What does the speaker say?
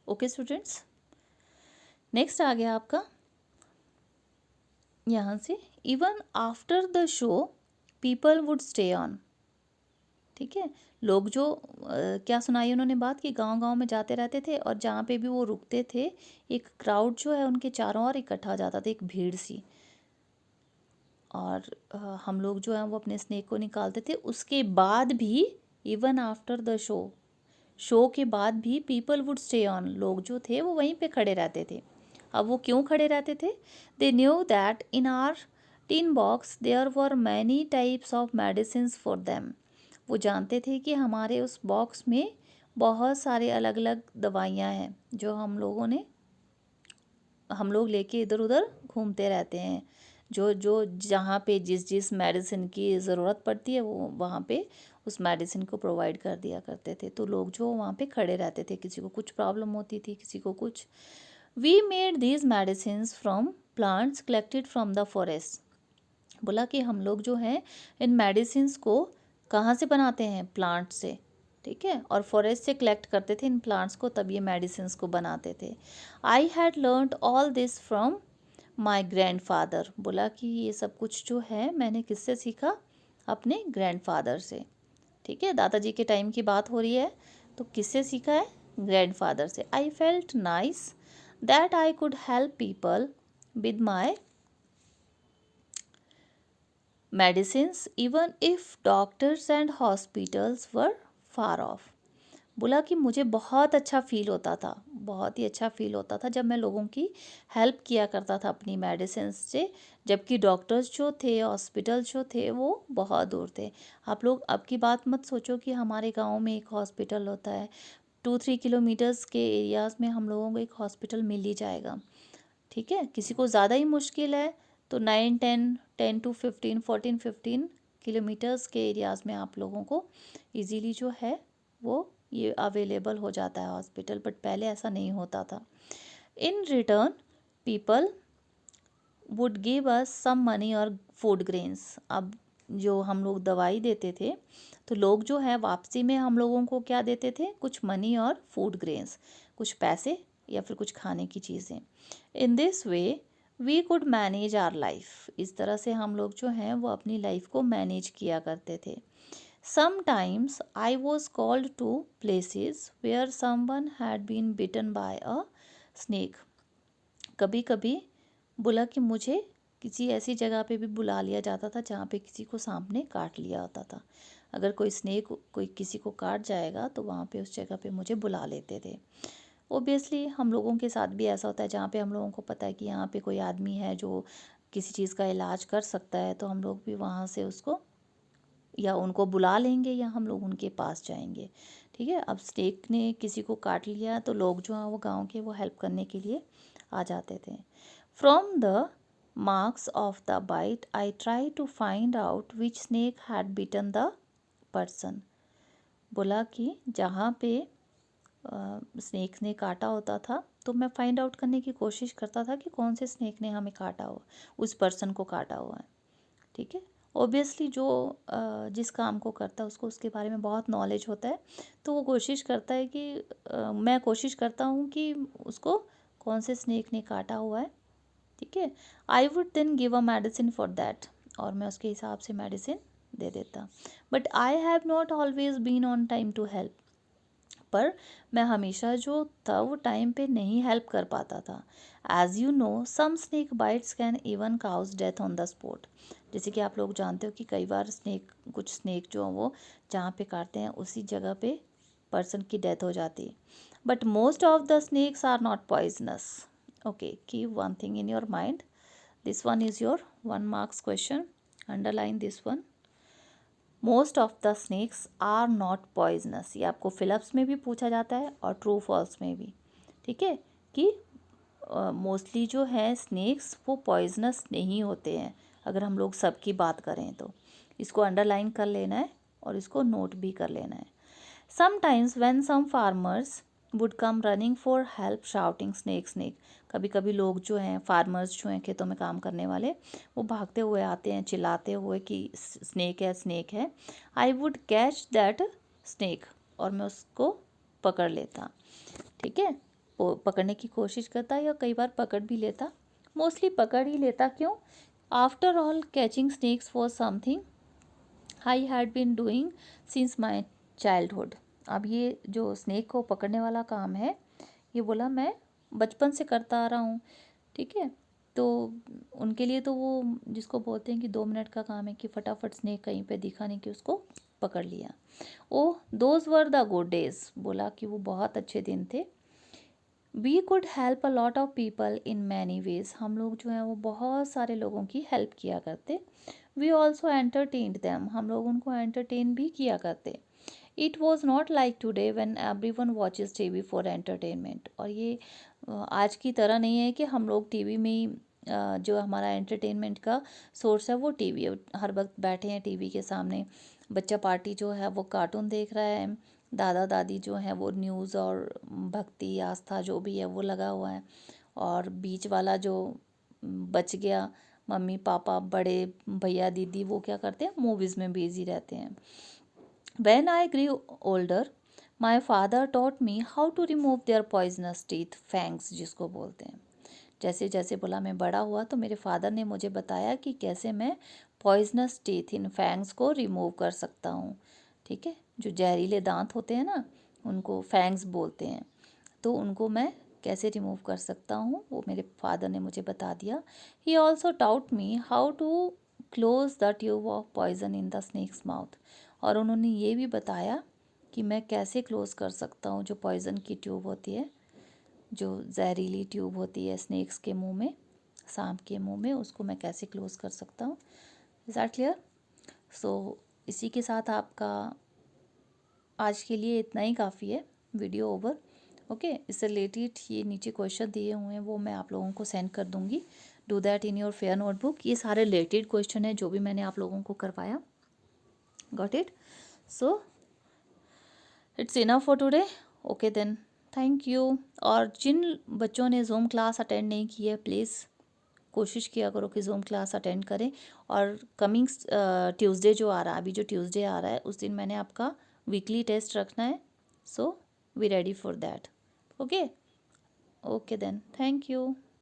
Okay students, next आ गया आपका यहाँ से, even after the show people would stay on. ठीक है, लोग जो क्या सुनाई उन्होंने बात कि गांव-गांव में जाते रहते थे और जहाँ पे भी वो रुकते थे एक क्राउड जो है उनके चारों ओर इकट्ठा हो जाता था, एक भीड़ सी। और हम लोग जो हैं वो अपने स्नेक को निकालते थे। उसके बाद भी इवन आफ्टर द शो के बाद भी पीपल वुड स्टे ऑन, लोग जो थे वो वहीं पे खड़े रहते थे। अब वो क्यों खड़े रहते थे? They knew that in our tin box there were many types of medicine for them. वो जानते थे कि हमारे उस बॉक्स में बहुत सारे अलग अलग दवाइयाँ हैं जो हम लोग लेके इधर उधर घूमते रहते हैं। जो जो जहाँ पे जिस जिस मेडिसिन की ज़रूरत पड़ती है वो वहाँ पे उस मेडिसिन को प्रोवाइड कर दिया करते थे। तो लोग जो वहाँ पे खड़े रहते थे, किसी को कुछ प्रॉब्लम होती थी, किसी को कुछ। We made these medicine from plants collected from the forest. बोला कि हम लोग जो हैं इन मेडिसिन को कहाँ से बनाते हैं? प्लांट से। ठीक है, और फॉरेस्ट से कलेक्ट करते थे इन प्लांट्स को, तब ये मेडिसिन को बनाते थे। I had learned all this from my grandfather. बोला कि ये सब कुछ जो है मैंने किससे सीखा? अपने ग्रैंडफादर से। ठीक है, दादाजी के टाइम की बात हो रही है, तो किससे सीखा है? ग्रैंडफादर से। I felt nice that I could help people with my medicines even if doctors and hospitals were far of. बोला कि मुझे बहुत अच्छा फ़ील होता था, बहुत ही अच्छा फ़ील होता था जब मैं लोगों की हेल्प किया करता था अपनी मेडिसिन्स से, जबकि डॉक्टर्स जो थे, हॉस्पिटल जो थे वो बहुत दूर थे। आप लोग अब की बात मत सोचो कि हमारे गांव में एक हॉस्पिटल होता है, 2-3 किलोमीटर्स के एरियाज़ में हम लोगों को एक हॉस्पिटल मिल ही जाएगा। ठीक है, किसी को ज़्यादा ही मुश्किल है तो 9-10 टू 15 किलोमीटर्स के एरियाज़ में आप लोगों को इजीली जो है वो ये अवेलेबल हो जाता है हॉस्पिटल, बट पहले ऐसा नहीं होता था। In return people would give us some money और फूड ग्रेन्स। अब जो हम लोग दवाई देते थे तो लोग जो है वापसी में हम लोगों को क्या देते थे? कुछ मनी और फूड ग्रेन्स, कुछ पैसे या फिर कुछ खाने की चीज़ें। In this way we could manage our life. इस तरह से हम लोग जो हैं वो अपनी लाइफ को मैनेज किया करते थे। Sometimes I was called to places where someone had been bitten by a snake. कभी कभी बोला कि मुझे किसी ऐसी जगह पे भी बुला लिया जाता था जहाँ पे किसी को सांप ने काट लिया होता था। अगर कोई स्नेक कोई किसी को काट जाएगा तो वहाँ पे उस जगह पे मुझे बुला लेते थे। ओबियसली हम लोगों के साथ भी ऐसा होता है जहाँ पे हम लोगों को पता है कि यहाँ पे कोई आदमी है जो किसी चीज़ का इलाज कर सकता है, तो हम लोग भी वहाँ से उसको या उनको बुला लेंगे या हम लोग उनके पास जाएंगे। ठीक है, अब स्नेक ने किसी को काट लिया तो लोग जो हैं वो गांव के वो हेल्प करने के लिए आ जाते थे। From the marks of the bite I try to find out which snake had bitten the person. बोला कि जहाँ पे स्नेक ने काटा होता था तो मैं फाइंड आउट करने की कोशिश करता था कि कौन से स्नेक ने हमें काटा हुआ, उस पर्सन को काटा हुआ है। ठीक है, ओबियसली जो जिस काम को करता है उसको उसके बारे में बहुत नॉलेज होता है, तो वो कोशिश करता है कि मैं कोशिश करता हूँ कि उसको कौन से स्नेक ने काटा हुआ है। ठीक है, I would then give a medicine for that, और मैं उसके हिसाब से मेडिसिन दे देता। But I have not always been on time to help. पर मैं हमेशा जो था वो टाइम पे नहीं हेल्प कर पाता था। As you know some snake bites can even cause death on the spot. जैसे कि आप लोग जानते हो कि कई बार कुछ स्नेक जो हैं वो जहाँ पे काटते हैं उसी जगह पे पर्सन की डेथ हो जाती है। But most of the snakes are not poisonous. Okay, keep one thing in your mind, this one is your 1 marks question, underline this one. Most of the snakes are not poisonous. ये आपको fill-ups में भी पूछा जाता है और true false में भी। ठीक है, कि मोस्टली जो है स्नेक्स वो पॉइजनस नहीं होते हैं। अगर हम लोग सबकी बात करें तो इसको अंडरलाइन कर लेना है और इसको नोट भी कर लेना है। Sometimes when some farmers would come running for help shouting snake snake. कभी कभी लोग जो हैं फार्मर्स जो हैं खेतों में काम करने वाले, वो भागते हुए आते हैं चिल्लाते हुए कि स्नेक है स्नेक है। I would catch that snake, और मैं उसको पकड़ लेता। ठीक है, पकड़ने की कोशिश करता या कई बार पकड़ भी लेता, मोस्टली पकड़ ही लेता। क्यों? After all catching snakes was something I had been doing since my childhood. अब ये जो स्नेक को पकड़ने वाला काम है, ये बोला मैं बचपन से करता आ रहा हूँ, ठीक है। तो उनके लिए तो वो जिसको बोलते हैं कि 2 मिनट का काम है कि फटाफट स्नेक कहीं पे दिखा नहीं कि उसको पकड़ लिया। Oh those were the good days, बोला कि वो बहुत अच्छे दिन थे। We could help a lot of people in many ways, हम लोग जो हैं वो बहुत सारे लोगों की हेल्प किया करते। वी ऑल्सो एंटरटेन्ड दैम, हम लोग उनको एंटरटेन भी किया करते। It was not like today when everyone watches TV for entertainment, और ये आज की तरह नहीं है कि हम लोग टीवी में ही जो हमारा एंटरटेनमेंट का सोर्स है वो टीवी है, हर वक्त बैठे हैं टीवी के सामने। बच्चा पार्टी जो है वो कार्टून देख रहा है, दादा दादी जो हैं वो न्यूज़ और भक्ति आस्था जो भी है वो लगा हुआ है, और बीच वाला जो बच गया मम्मी पापा बड़े भैया दीदी वो क्या करते हैं, मूवीज़ में बिजी रहते हैं। When I grew older, my father taught me how to remove their poisonous teeth, fangs जिसको बोलते हैं। जैसे जैसे बोला मैं बड़ा हुआ तो मेरे फादर ने मुझे बताया कि कैसे मैं पॉइजनस टीथ इन फैंग्स को रिमूव कर सकता हूँ, ठीक है। जो जहरीले दांत होते हैं ना, उनको फैंग्स बोलते हैं, तो उनको मैं कैसे रिमूव कर सकता हूँ वो मेरे फादर ने मुझे बता दिया। He also taught me how to close the tube of poison in the snake's mouth, और उन्होंने ये भी बताया कि मैं कैसे क्लोज़ कर सकता हूँ जो पॉइज़न की ट्यूब होती है, जो जहरीली ट्यूब होती है स्नेक्स के मुंह में, सांप के मुंह में, उसको मैं कैसे क्लोज़ कर सकता हूँ। Is that clear? सो इसी के साथ आपका आज के लिए इतना ही काफ़ी है, वीडियो ओवर। ओके, इससे रिलेटेड ये नीचे क्वेश्चन दिए हुए हैं वो मैं आप लोगों को सेंड कर दूँगी। Do that in your fair notebook. ये सारे रिलेटेड क्वेश्चन है जो भी मैंने आप लोगों को करवाया। Got it? So it's enough for today. Okay then, thank you. और जिन बच्चों ने जूम क्लास अटेंड नहीं की है, प्लीज़ कोशिश किया करो कि जूम क्लास अटेंड करें। और कमिंग ट्यूसडे जो आ रहा है, अभी जो ट्यूसडे आ रहा है उस दिन मैंने आपका वीकली टेस्ट रखना है। So we ready for that. Okay okay then, thank you.